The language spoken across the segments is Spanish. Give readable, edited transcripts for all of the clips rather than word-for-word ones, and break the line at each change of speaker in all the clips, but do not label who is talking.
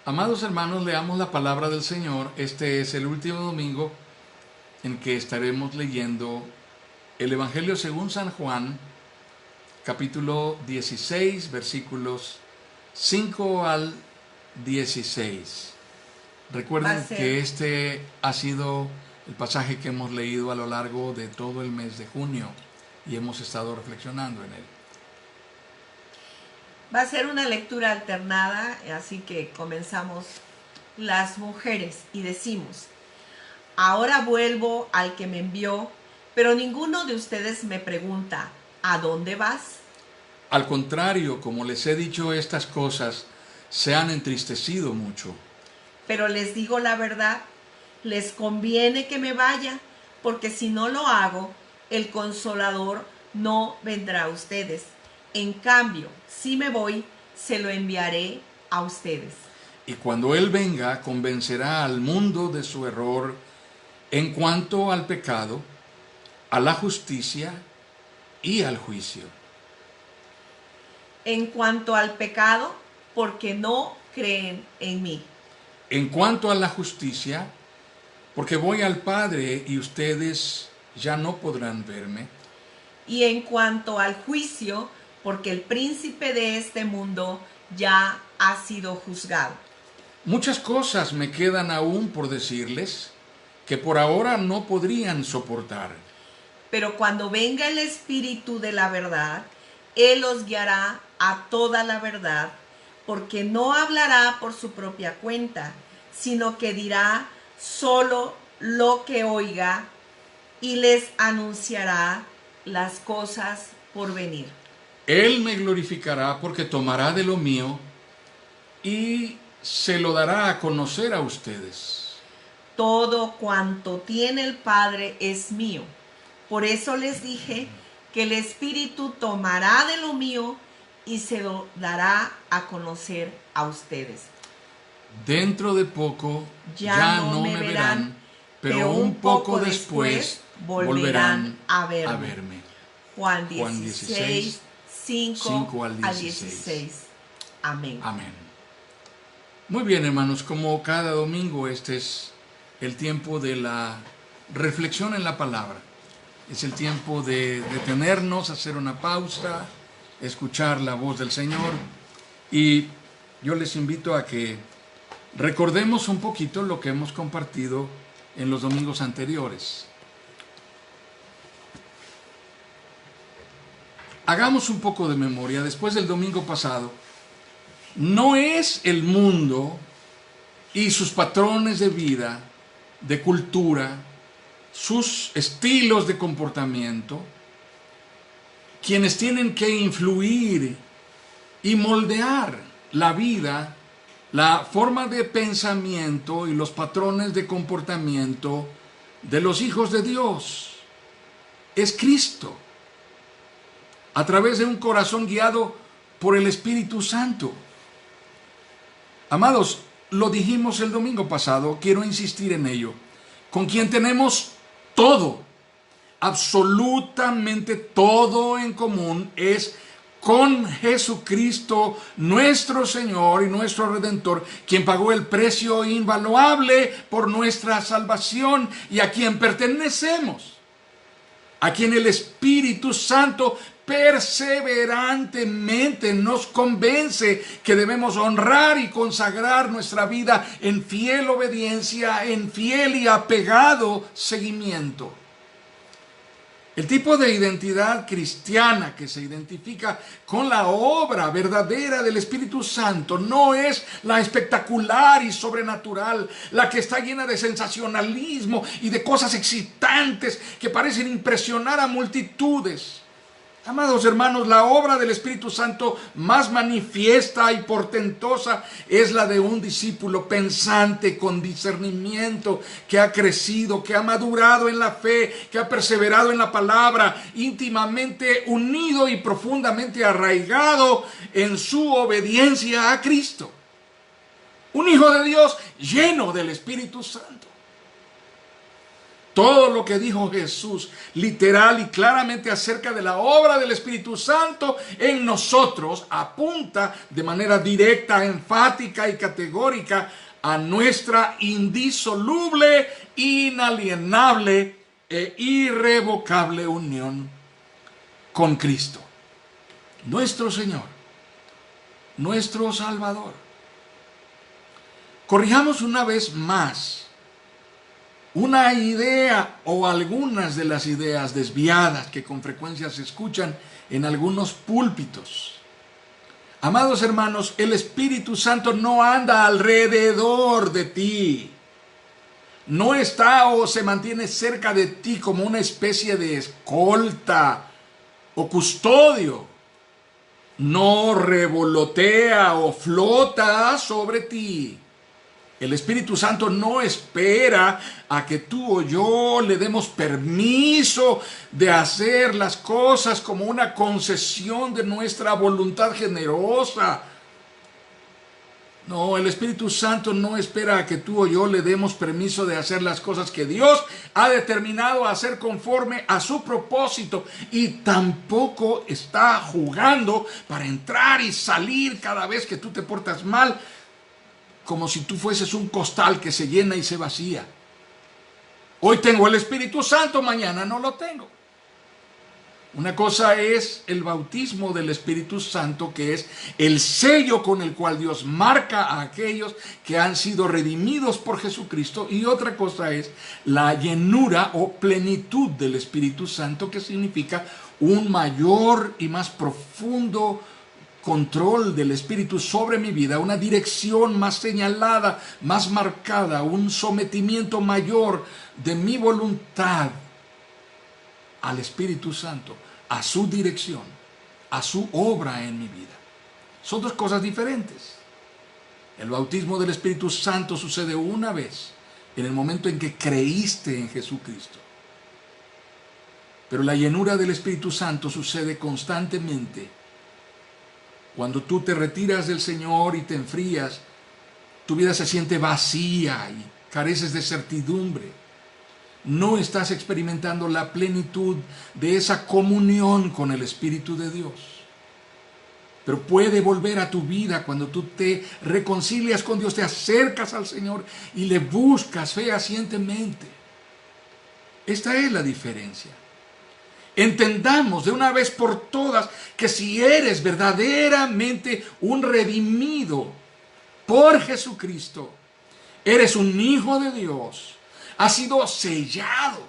Amados hermanos, leamos la palabra del Señor. Este es el último domingo en que estaremos leyendo el Evangelio según San Juan, capítulo 16, versículos 5 al 16. Recuerden que este ha sido el pasaje que hemos leído a lo largo de todo el mes de junio y hemos estado reflexionando en él.
Va a ser una lectura alternada, así que comenzamos. Las mujeres y decimos: ahora vuelvo al que me envió, pero ninguno de ustedes me pregunta: ¿a dónde vas?
Al contrario, como les he dicho estas cosas, se han entristecido mucho.
Pero les digo la verdad, les conviene que me vaya, porque si no lo hago, el Consolador no vendrá a ustedes. En cambio, si me voy, se lo enviaré a ustedes.
Y cuando Él venga, convencerá al mundo de su error en cuanto al pecado, a la justicia y al juicio.
En cuanto al pecado, porque no creen en mí.
En cuanto a la justicia, porque voy al Padre y ustedes ya no podrán verme.
Y en cuanto al juicio, porque el príncipe de este mundo ya ha sido juzgado.
Muchas cosas me quedan aún por decirles que por ahora no podrían soportar.
Pero cuando venga el Espíritu de la verdad, Él os guiará a toda la verdad, porque no hablará por su propia cuenta, sino que dirá solo lo que oiga y les anunciará las cosas por venir.
Él me glorificará porque tomará de lo mío y se lo dará a conocer a ustedes.
Todo cuanto tiene el Padre es mío. Por eso les dije que el Espíritu tomará de lo mío y se lo dará a conocer a ustedes.
Dentro de poco ya no me verán, pero un poco después volverán a verme.
Juan 16, 5 al 16. Amén.
Amén. Muy bien, hermanos, como cada domingo, este es el tiempo de la reflexión en la palabra. Es el tiempo de detenernos, hacer una pausa, escuchar la voz del Señor. Y yo les invito a que recordemos un poquito lo que hemos compartido en los domingos anteriores. Hagamos un poco de memoria. Después del domingo pasado, no es el mundo y sus patrones de vida, de cultura, sus estilos de comportamiento, quienes tienen que influir y moldear la vida, la forma de pensamiento y los patrones de comportamiento de los hijos de Dios. Es Cristo, a través de un corazón guiado por el Espíritu Santo. Amados, lo dijimos el domingo pasado, quiero insistir en ello. Con quien tenemos todo, absolutamente todo en común, es con Jesucristo, nuestro Señor y nuestro Redentor, quien pagó el precio invaluable por nuestra salvación y a quien pertenecemos, a quien el Espíritu Santo perseverantemente nos convence que debemos honrar y consagrar nuestra vida en fiel obediencia, en fiel y apegado seguimiento. El tipo de identidad cristiana que se identifica con la obra verdadera del Espíritu Santo no es la espectacular y sobrenatural, la que está llena de sensacionalismo y de cosas excitantes que parecen impresionar a multitudes. Amados hermanos, la obra del Espíritu Santo más manifiesta y portentosa es la de un discípulo pensante, con discernimiento, que ha crecido, que ha madurado en la fe, que ha perseverado en la palabra, íntimamente unido y profundamente arraigado en su obediencia a Cristo. Un hijo de Dios lleno del Espíritu Santo. Todo lo que dijo Jesús, literal y claramente acerca de la obra del Espíritu Santo en nosotros, apunta de manera directa, enfática y categórica a nuestra indisoluble, inalienable e irrevocable unión con Cristo, nuestro Señor, nuestro Salvador. Corrijamos una vez más una idea o algunas de las ideas desviadas que con frecuencia se escuchan en algunos púlpitos. Amados hermanos, el Espíritu Santo no anda alrededor de ti. No está o se mantiene cerca de ti como una especie de escolta o custodio. No revolotea o flota sobre ti. El Espíritu Santo no espera a que tú o yo le demos permiso de hacer las cosas como una concesión de nuestra voluntad generosa. No, el Espíritu Santo no espera a que tú o yo le demos permiso de hacer las cosas que Dios ha determinado hacer conforme a su propósito, y tampoco está jugando para entrar y salir cada vez que tú te portas mal, como si tú fueses un costal que se llena y se vacía. Hoy tengo el Espíritu Santo, mañana no lo tengo. Una cosa es el bautismo del Espíritu Santo, que es el sello con el cual Dios marca a aquellos que han sido redimidos por Jesucristo, y otra cosa es la llenura o plenitud del Espíritu Santo, que significa un mayor y más profundo control del Espíritu sobre mi vida, una dirección más señalada, más marcada, un sometimiento mayor de mi voluntad al Espíritu Santo, a su dirección, a su obra en mi vida. Son dos cosas diferentes. El bautismo del Espíritu Santo sucede una vez, en el momento en que creíste en Jesucristo. Pero la llenura del Espíritu Santo sucede constantemente. Cuando tú te retiras del Señor y te enfrías, tu vida se siente vacía y careces de certidumbre. No estás experimentando la plenitud de esa comunión con el Espíritu de Dios. Pero puede volver a tu vida cuando tú te reconcilias con Dios, te acercas al Señor y le buscas fehacientemente. Esta es la diferencia. Entendamos de una vez por todas que si eres verdaderamente un redimido por Jesucristo, eres un hijo de Dios, has sido sellado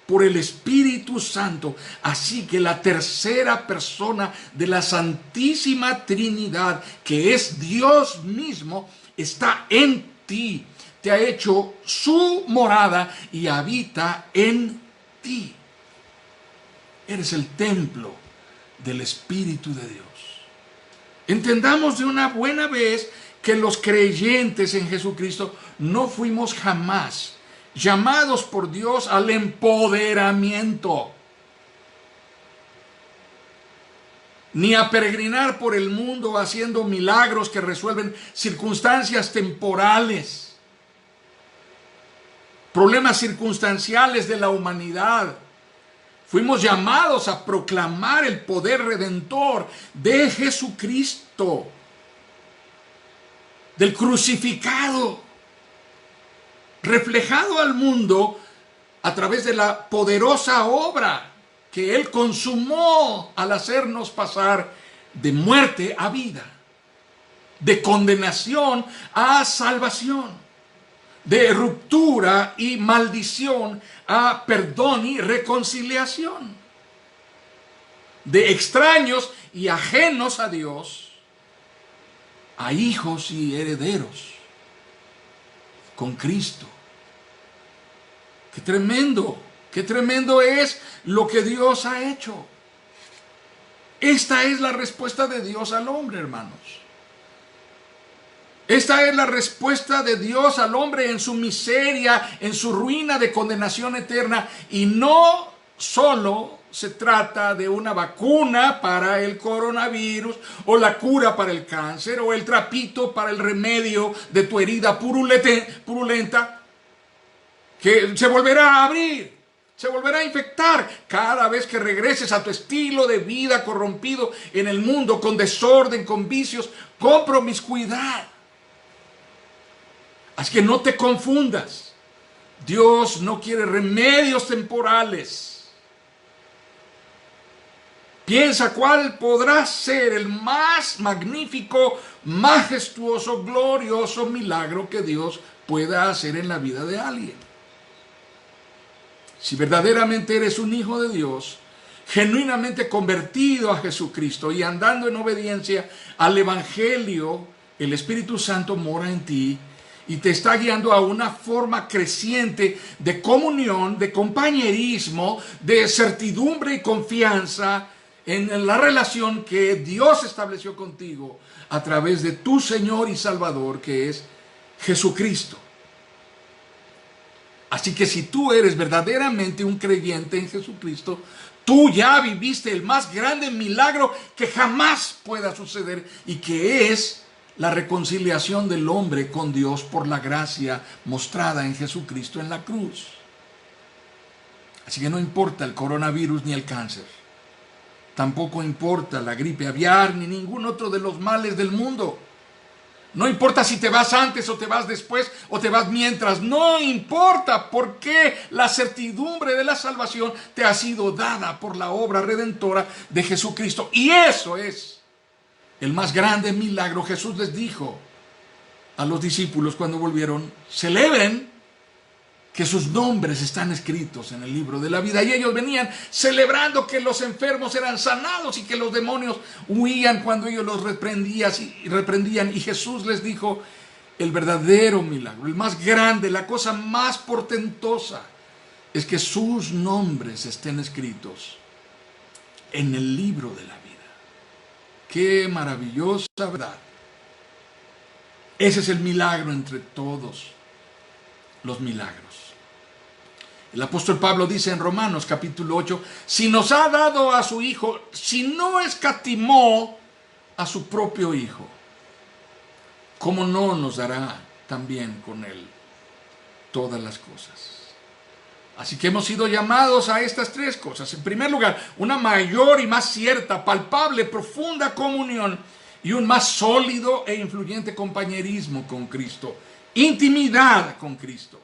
por el Espíritu Santo, así que la tercera persona de la Santísima Trinidad, que es Dios mismo, está en ti, te ha hecho su morada y habita en ti. Eres el templo del Espíritu de Dios. Entendamos de una buena vez que los creyentes en Jesucristo no fuimos jamás llamados por Dios al empoderamiento, ni a peregrinar por el mundo haciendo milagros que resuelven circunstancias temporales, problemas circunstanciales de la humanidad. Fuimos llamados a proclamar el poder redentor de Jesucristo, del crucificado, reflejado al mundo a través de la poderosa obra que Él consumó al hacernos pasar de muerte a vida, de condenación a salvación, de ruptura y maldición a perdón y reconciliación, de extraños y ajenos a Dios a hijos y herederos con Cristo. ¡Qué tremendo es lo que Dios ha hecho! Esta es la respuesta de Dios al hombre, hermanos. Esta es la respuesta de Dios al hombre en su miseria, en su ruina de condenación eterna. Y no solo se trata de una vacuna para el coronavirus, o la cura para el cáncer, o el trapito para el remedio de tu herida purulenta que se volverá a abrir. Se volverá a infectar cada vez que regreses a tu estilo de vida corrompido en el mundo, con desorden, con vicios, con promiscuidad. Así que no te confundas. Dios no quiere remedios temporales. Piensa cuál podrá ser el más magnífico, majestuoso, glorioso milagro que Dios pueda hacer en la vida de alguien. Si verdaderamente eres un hijo de Dios, genuinamente convertido a Jesucristo y andando en obediencia al Evangelio, el Espíritu Santo mora en ti y te está guiando a una forma creciente de comunión, de compañerismo, de certidumbre y confianza en la relación que Dios estableció contigo a través de tu Señor y Salvador, que es Jesucristo. Así que si tú eres verdaderamente un creyente en Jesucristo, tú ya viviste el más grande milagro que jamás pueda suceder, y que es la reconciliación del hombre con Dios por la gracia mostrada en Jesucristo en la cruz. Así que no importa el coronavirus ni el cáncer. Tampoco importa la gripe aviar ni ningún otro de los males del mundo. No importa si te vas antes o te vas después o te vas mientras. No importa, porque la certidumbre de la salvación te ha sido dada por la obra redentora de Jesucristo. Y eso es el más grande milagro. Jesús les dijo a los discípulos cuando volvieron: celebren que sus nombres están escritos en el libro de la vida. Y ellos venían celebrando que los enfermos eran sanados y que los demonios huían cuando ellos los reprendían. Y Jesús les dijo: el verdadero milagro, el más grande, la cosa más portentosa, es que sus nombres estén escritos en el libro de la vida. ¡Qué maravillosa verdad! Ese es el milagro entre todos los milagros. El apóstol Pablo dice en Romanos capítulo 8, si nos ha dado a su Hijo, si no escatimó a su propio Hijo, ¿cómo no nos dará también con Él todas las cosas? Así que hemos sido llamados a estas tres cosas. En primer lugar, una mayor y más cierta, palpable, profunda comunión y un más sólido e influyente compañerismo con Cristo, intimidad con Cristo.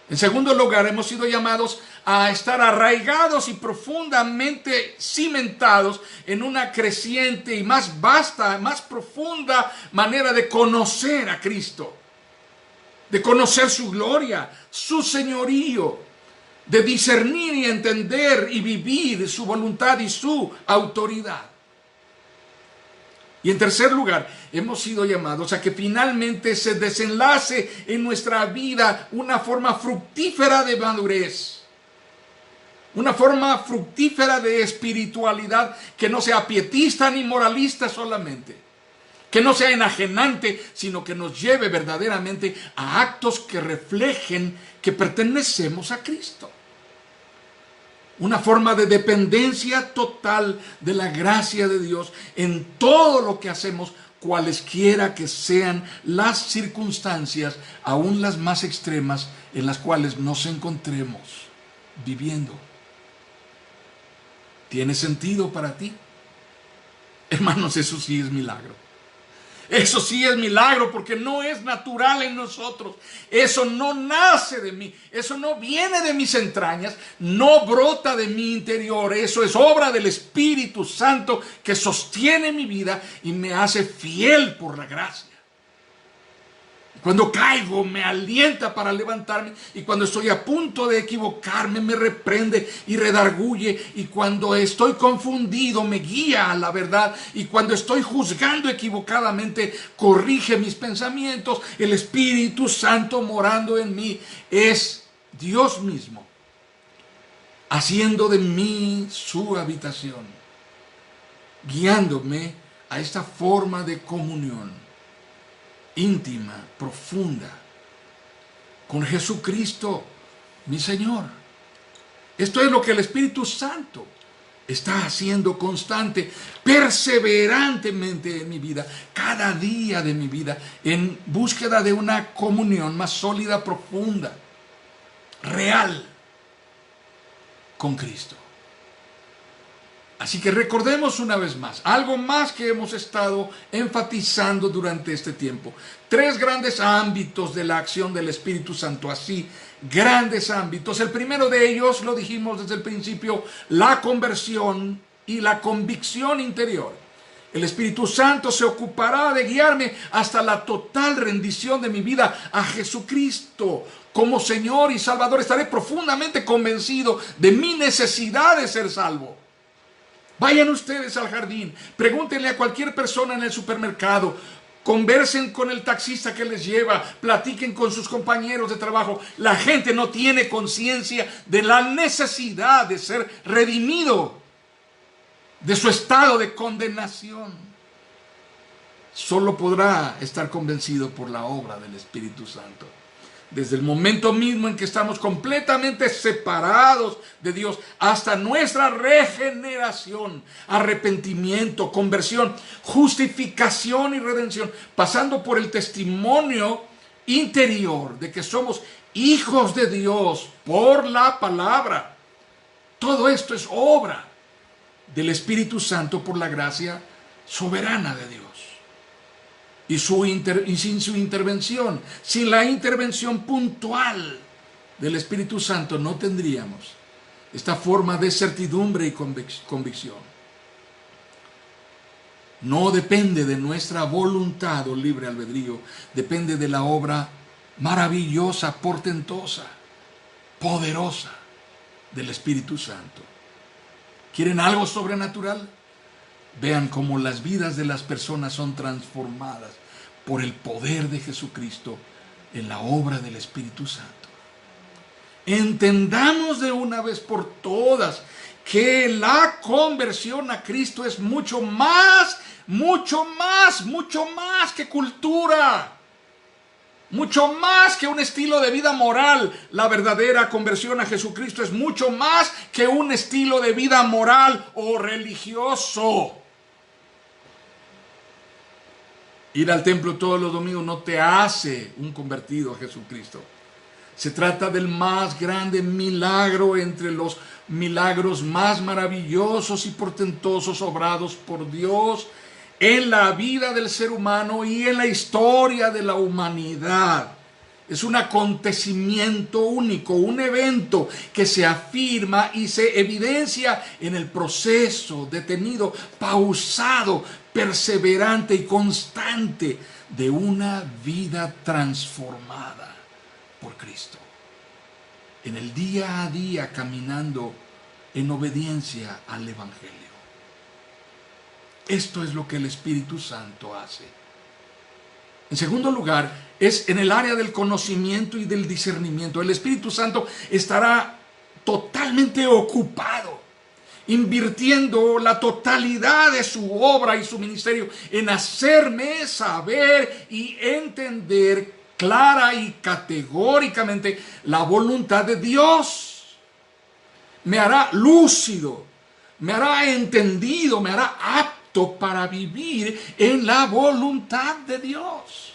En segundo lugar, hemos sido llamados a estar arraigados y profundamente cimentados en una creciente y más vasta, más profunda manera de conocer a Cristo, de conocer su gloria, su señorío, de discernir y entender y vivir su voluntad y su autoridad. Y en tercer lugar, hemos sido llamados a que finalmente se desenlace en nuestra vida una forma fructífera de madurez, una forma fructífera de espiritualidad que no sea pietista ni moralista solamente, que no sea enajenante, sino que nos lleve verdaderamente a actos que reflejen que pertenecemos a Cristo. Una forma de dependencia total de la gracia de Dios en todo lo que hacemos, cualesquiera que sean las circunstancias, aún las más extremas, en las cuales nos encontremos viviendo. ¿Tiene sentido para ti? Hermanos, eso sí es milagro. Eso sí es milagro, porque no es natural en nosotros. Eso no nace de mí. Eso no viene de mis entrañas. No brota de mi interior. Eso es obra del Espíritu Santo que sostiene mi vida y me hace fiel por la gracia. Cuando caigo me alienta para levantarme, y cuando estoy a punto de equivocarme me reprende y redarguye, y cuando estoy confundido me guía a la verdad, y cuando estoy juzgando equivocadamente corrige mis pensamientos. El Espíritu Santo morando en mí es Dios mismo, haciendo de mí su habitación, guiándome a esta forma de comunión íntima, profunda, con Jesucristo, mi Señor. Esto es lo que el Espíritu Santo está haciendo constante, perseverantemente en mi vida, cada día de mi vida, en búsqueda de una comunión más sólida, profunda, real, con Cristo. Así que recordemos una vez más, algo más que hemos estado enfatizando durante este tiempo. 3 grandes ámbitos de la acción del Espíritu Santo, así, grandes ámbitos. El primero de ellos, lo dijimos desde el principio, la conversión y la convicción interior. El Espíritu Santo se ocupará de guiarme hasta la total rendición de mi vida a Jesucristo como Señor y Salvador. Estaré profundamente convencido de mi necesidad de ser salvo. Vayan ustedes al jardín, pregúntenle a cualquier persona en el supermercado, conversen con el taxista que les lleva, platiquen con sus compañeros de trabajo. La gente no tiene conciencia de la necesidad de ser redimido de su estado de condenación. Solo podrá estar convencido por la obra del Espíritu Santo. Desde el momento mismo en que estamos completamente separados de Dios hasta nuestra regeneración, arrepentimiento, conversión, justificación y redención, pasando por el testimonio interior de que somos hijos de Dios por la palabra. Todo esto es obra del Espíritu Santo por la gracia soberana de Dios. Y sin su intervención, sin la intervención puntual del Espíritu Santo, no tendríamos esta forma de certidumbre y convicción. No depende de nuestra voluntad o libre albedrío, depende de la obra maravillosa, portentosa, poderosa del Espíritu Santo. ¿Quieren algo sobrenatural? Vean cómo las vidas de las personas son transformadas por el poder de Jesucristo en la obra del Espíritu Santo. Entendamos de una vez por todas que la conversión a Cristo es mucho más que cultura. Mucho más que un estilo de vida moral. La verdadera conversión a Jesucristo es mucho más que un estilo de vida moral o religioso. Ir al templo todos los domingos no te hace un convertido a Jesucristo. Se trata del más grande milagro entre los milagros más maravillosos y portentosos obrados por Dios en la vida del ser humano y en la historia de la humanidad. Es un acontecimiento único, un evento que se afirma y se evidencia en el proceso detenido, pausado, perseverante y constante de una vida transformada por Cristo. En el día a día caminando en obediencia al Evangelio. Esto es lo que el Espíritu Santo hace. En segundo lugar, es en el área del conocimiento y del discernimiento. El Espíritu Santo estará totalmente ocupado, invirtiendo la totalidad de su obra y su ministerio en hacerme saber y entender clara y categóricamente la voluntad de Dios. Me hará lúcido, me hará entendido, me hará apto para vivir en la voluntad de Dios.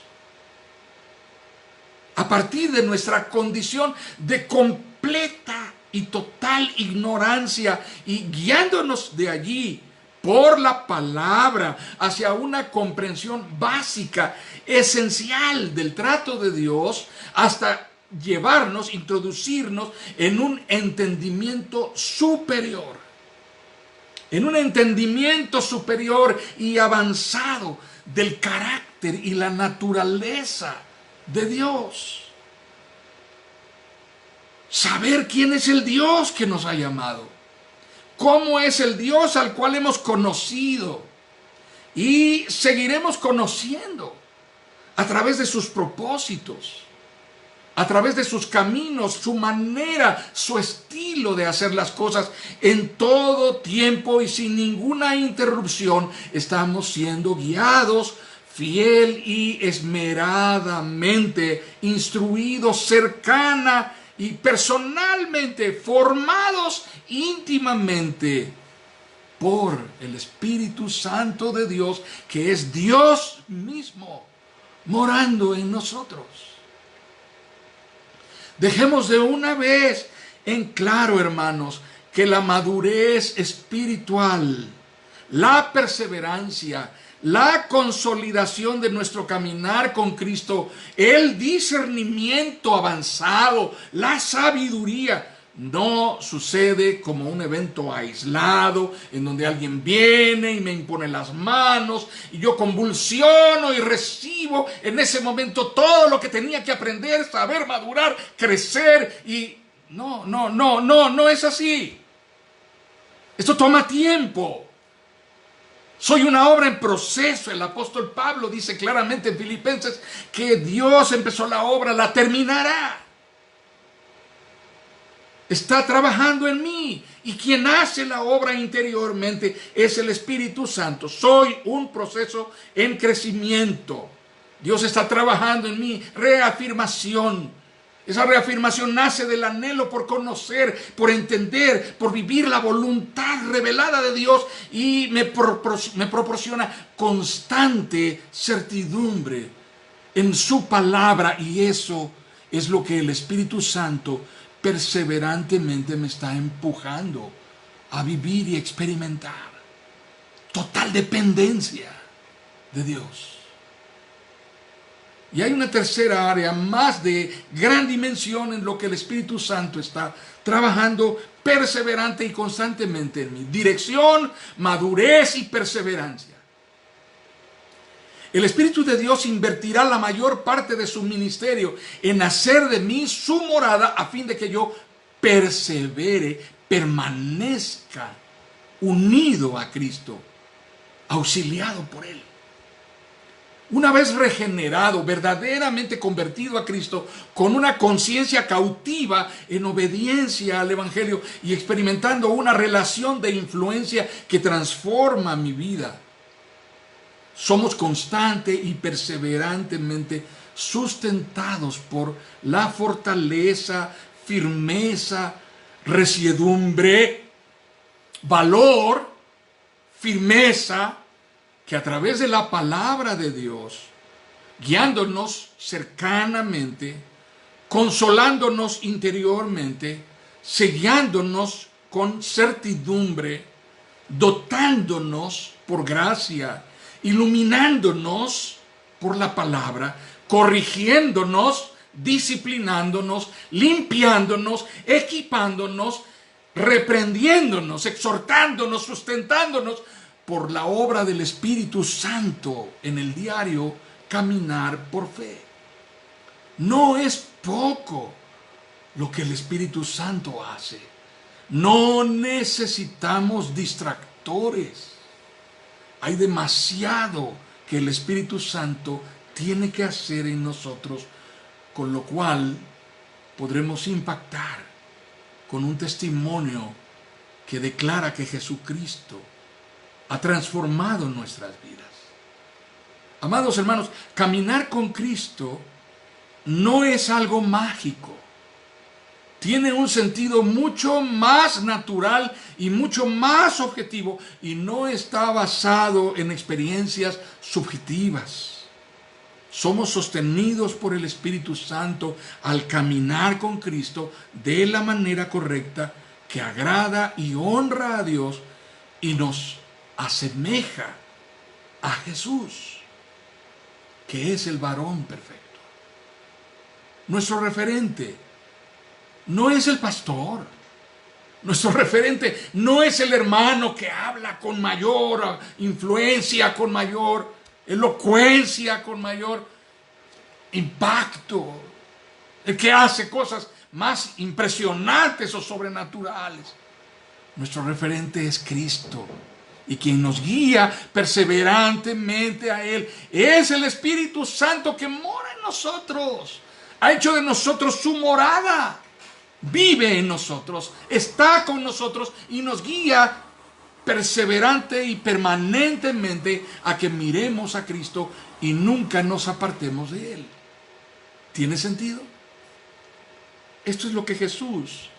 A partir de nuestra condición de completa y total ignorancia y guiándonos de allí por la palabra hacia una comprensión básica, esencial del trato de Dios, hasta llevarnos, introducirnos en un entendimiento superior. En un entendimiento superior y avanzado del carácter y la naturaleza de Dios. Saber quién es el Dios que nos ha llamado. Cómo es el Dios al cual hemos conocido. Y seguiremos conociendo a través de sus propósitos. A través de sus caminos, su manera, su estilo de hacer las cosas en todo tiempo y sin ninguna interrupción, estamos siendo guiados fiel y esmeradamente, instruidos cercana y personalmente, formados íntimamente por el Espíritu Santo de Dios, que es Dios mismo, morando en nosotros. Dejemos de una vez en claro, hermanos, que la madurez espiritual, la perseverancia, la consolidación de nuestro caminar con Cristo, el discernimiento avanzado, la sabiduría, no sucede como un evento aislado en donde alguien viene y me impone las manos y yo convulsiono y recibo en ese momento todo lo que tenía que aprender, saber, madurar, crecer y no es así. Esto toma tiempo. Soy una obra en proceso. El apóstol Pablo dice claramente en Filipenses que Dios empezó la obra, la terminará. Está trabajando en mí y quien hace la obra interiormente es el Espíritu Santo. Soy un proceso en crecimiento. Dios está trabajando en mí. Reafirmación. Esa reafirmación nace del anhelo por conocer, por entender, por vivir la voluntad revelada de Dios y me proporciona constante certidumbre en su palabra, y eso es lo que el Espíritu Santo perseverantemente me está empujando a vivir y experimentar. Total dependencia de Dios. Y hay una tercera área más de gran dimensión en lo que el Espíritu Santo está trabajando perseverante y constantemente en mí. Dirección, madurez y perseverancia. El Espíritu de Dios invertirá la mayor parte de su ministerio en hacer de mí su morada a fin de que yo persevere, permanezca unido a Cristo, auxiliado por Él. Una vez regenerado, verdaderamente convertido a Cristo, con una conciencia cautiva en obediencia al Evangelio y experimentando una relación de influencia que transforma mi vida, somos constante y perseverantemente sustentados por la fortaleza, firmeza, resiedumbre, valor, firmeza, que a través de la palabra de Dios, guiándonos cercanamente, consolándonos interiormente, sellándonos con certidumbre, dotándonos por gracia, iluminándonos por la palabra, corrigiéndonos, disciplinándonos, limpiándonos, equipándonos, reprendiéndonos, exhortándonos, sustentándonos por la obra del Espíritu Santo en el diario caminar por fe. No es poco lo que el Espíritu Santo hace. No necesitamos distractores. Hay demasiado que el Espíritu Santo tiene que hacer en nosotros, con lo cual podremos impactar con un testimonio que declara que Jesucristo ha transformado nuestras vidas. Amados hermanos, caminar con Cristo no es algo mágico. Tiene un sentido mucho más natural y mucho más objetivo y no está basado en experiencias subjetivas. Somos sostenidos por el Espíritu Santo al caminar con Cristo de la manera correcta que agrada y honra a Dios y nos asemeja a Jesús, que es el varón perfecto. Nuestro referente no es el pastor. Nuestro referente no es el hermano que habla con mayor influencia, con mayor elocuencia, con mayor impacto, el que hace cosas más impresionantes o sobrenaturales. Nuestro referente es Cristo, y quien nos guía perseverantemente a Él es el Espíritu Santo que mora en nosotros. Ha hecho de nosotros su morada. Vive en nosotros, está con nosotros y nos guía perseverante y permanentemente a que miremos a Cristo y nunca nos apartemos de Él. ¿Tiene sentido? Esto es lo que Jesús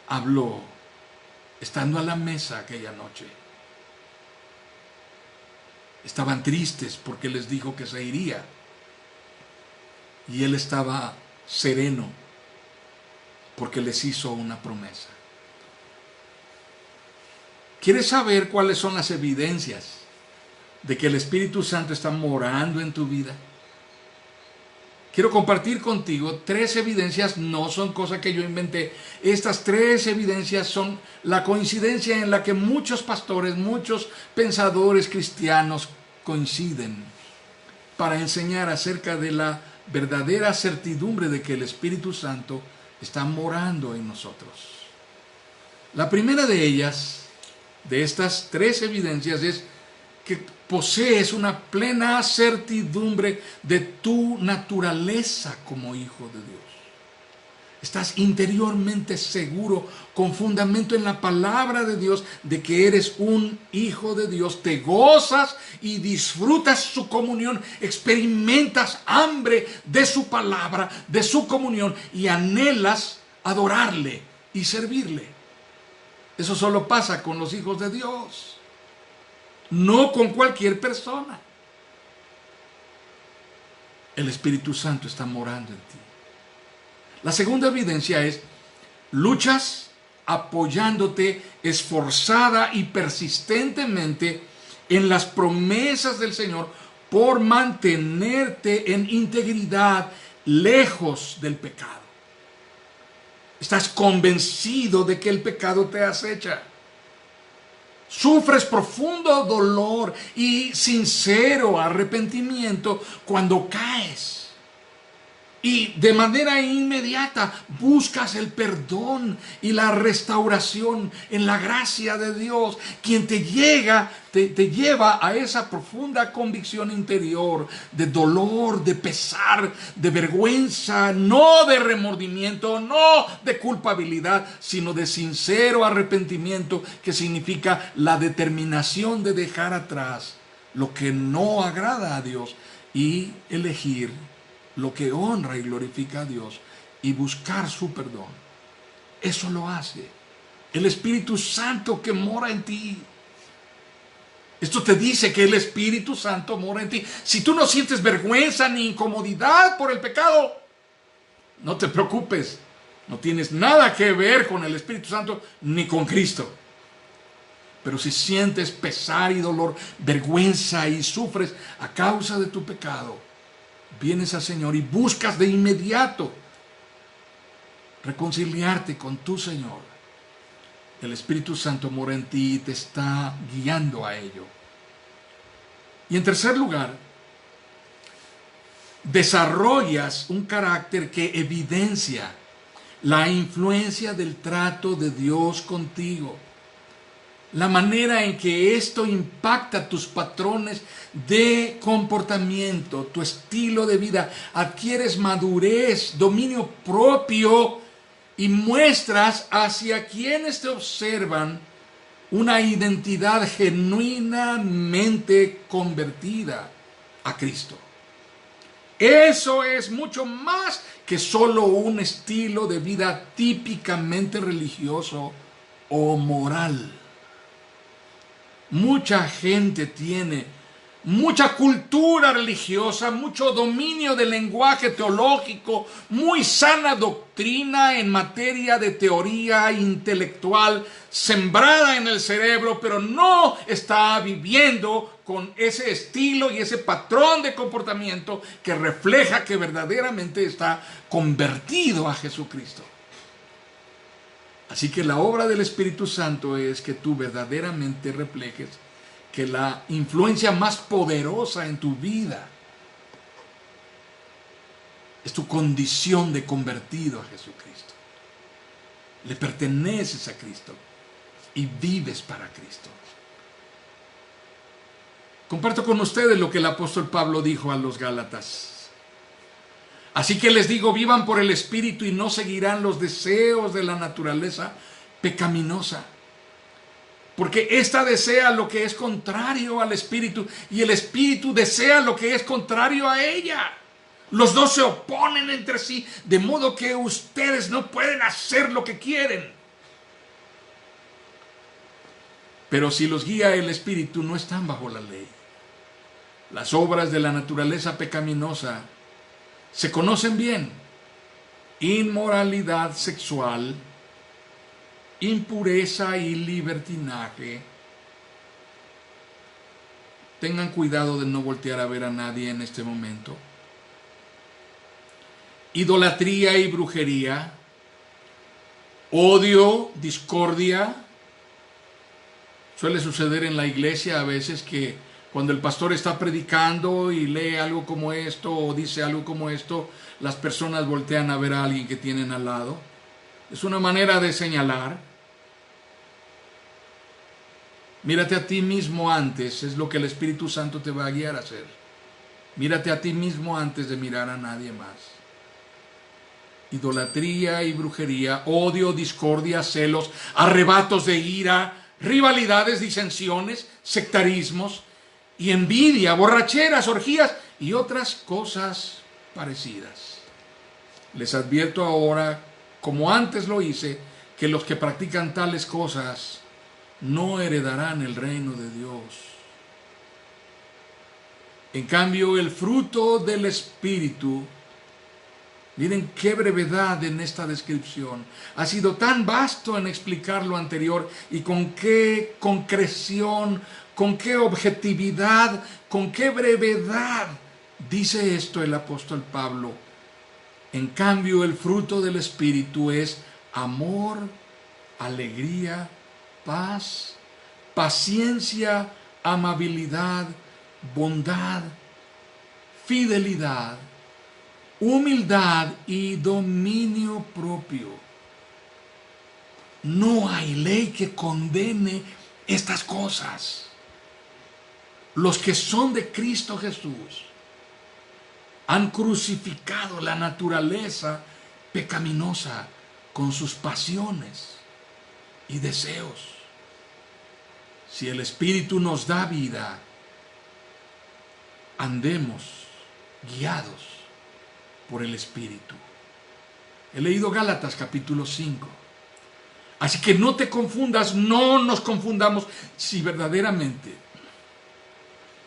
habló estando a la mesa aquella noche. Estaban tristes porque les dijo que se iría. Y Él estaba sereno porque les hizo una promesa. ¿Quieres saber cuáles son las evidencias de que el Espíritu Santo está morando en tu vida? Quiero compartir contigo 3 evidencias, no son cosas que yo inventé. Estas 3 evidencias son la coincidencia en la que muchos pastores, muchos pensadores cristianos coinciden para enseñar acerca de la verdadera certidumbre de que el Espíritu Santo está morando en nosotros. La primera de ellas, de estas 3 evidencias, es que posees una plena certidumbre de tu naturaleza como hijo de Dios. Estás interiormente seguro, con fundamento en la palabra de Dios, de que eres un hijo de Dios. Te gozas y disfrutas su comunión, experimentas hambre de su palabra, de su comunión, y anhelas adorarle y servirle. Eso solo pasa con los hijos de Dios, no con cualquier persona. El Espíritu Santo está morando en ti. La segunda evidencia es: luchas apoyándote esforzada y persistentemente en las promesas del Señor por mantenerte en integridad, lejos del pecado. Estás convencido de que el pecado te acecha. Sufres profundo dolor y sincero arrepentimiento cuando caes. Y de manera inmediata buscas el perdón y la restauración en la gracia de Dios, quien te lleva a esa profunda convicción interior de dolor, de pesar, de vergüenza, no de remordimiento, no de culpabilidad, sino de sincero arrepentimiento, que significa la determinación de dejar atrás lo que no agrada a Dios y elegir lo que honra y glorifica a Dios y buscar su perdón. Eso lo hace el Espíritu Santo que mora en ti. Esto te dice que el Espíritu Santo mora en ti. Si tú no sientes vergüenza ni incomodidad por el pecado, no te preocupes. No tienes nada que ver con el Espíritu Santo ni con Cristo. Pero si sientes pesar y dolor, vergüenza y sufres a causa de tu pecado, vienes al Señor y buscas de inmediato reconciliarte con tu Señor. El Espíritu Santo mora en ti y te está guiando a ello. Y en tercer lugar, desarrollas un carácter que evidencia la influencia del trato de Dios contigo. La manera en que esto impacta tus patrones de comportamiento, tu estilo de vida. Adquieres madurez, dominio propio y muestras hacia quienes te observan una identidad genuinamente convertida a Cristo. Eso es mucho más que solo un estilo de vida típicamente religioso o moral. Mucha gente tiene mucha cultura religiosa, mucho dominio del lenguaje teológico, muy sana doctrina en materia de teoría intelectual sembrada en el cerebro, pero no está viviendo con ese estilo y ese patrón de comportamiento que refleja que verdaderamente está convertido a Jesucristo. Así que la obra del Espíritu Santo es que tú verdaderamente reflejes que la influencia más poderosa en tu vida es tu condición de convertido a Jesucristo. Le perteneces a Cristo y vives para Cristo. Comparto con ustedes lo que el apóstol Pablo dijo a los Gálatas. Así que les digo, vivan por el Espíritu y no seguirán los deseos de la naturaleza pecaminosa. Porque ésta desea lo que es contrario al Espíritu y el Espíritu desea lo que es contrario a ella. Los dos se oponen entre sí, de modo que ustedes no pueden hacer lo que quieren. Pero si los guía el Espíritu, no están bajo la ley. Las obras de la naturaleza pecaminosa se conocen bien: inmoralidad sexual, impureza y libertinaje, Tengan cuidado de no voltear a ver a nadie en este momento. Idolatría y brujería, odio, discordia. Suele suceder en la iglesia a veces que cuando el pastor está predicando y lee algo como esto o dice algo como esto, las personas voltean a ver a alguien que tienen al lado. Es una manera de señalar. Mírate a ti mismo antes, es lo que el Espíritu Santo te va a guiar a hacer. Mírate a ti mismo antes de mirar a nadie más. Idolatría y brujería, odio, discordia, celos, arrebatos de ira, rivalidades, disensiones, sectarismos y envidia, borracheras, orgías y otras cosas parecidas. Les advierto ahora, como antes lo hice, que los que practican tales cosas no heredarán el reino de Dios. En cambio, el fruto del Espíritu, miren qué brevedad en esta descripción. Ha sido tan vasto en explicar lo anterior y con qué concreción, con qué objetividad, con qué brevedad dice esto el apóstol Pablo. En cambio, el fruto del Espíritu es amor, alegría, paz, paciencia, amabilidad, bondad, fidelidad, humildad y dominio propio. No hay ley que condene estas cosas. Los que son de Cristo Jesús han crucificado la naturaleza pecaminosa con sus pasiones y deseos. Si el Espíritu nos da vida, andemos guiados por el Espíritu. He leído Gálatas capítulo 5. Así que no te confundas, no nos confundamos. Si verdaderamente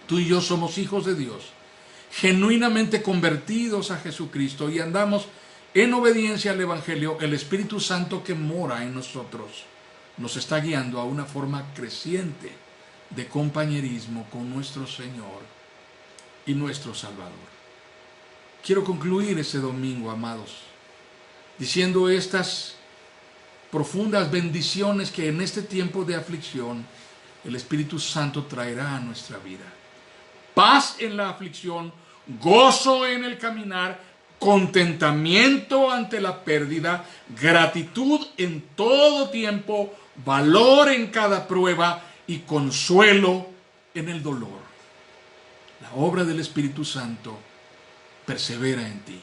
tú y yo somos hijos de Dios, genuinamente convertidos a Jesucristo y andamos en obediencia al Evangelio, el Espíritu Santo que mora en nosotros nos está guiando a una forma creciente de compañerismo con nuestro Señor y nuestro Salvador. Quiero concluir ese domingo, amados, diciendo estas profundas bendiciones que en este tiempo de aflicción el Espíritu Santo traerá a nuestra vida. Paz en la aflicción, gozo en el caminar, contentamiento ante la pérdida, gratitud en todo tiempo, valor en cada prueba y consuelo en el dolor. La obra del Espíritu Santo persevera en ti.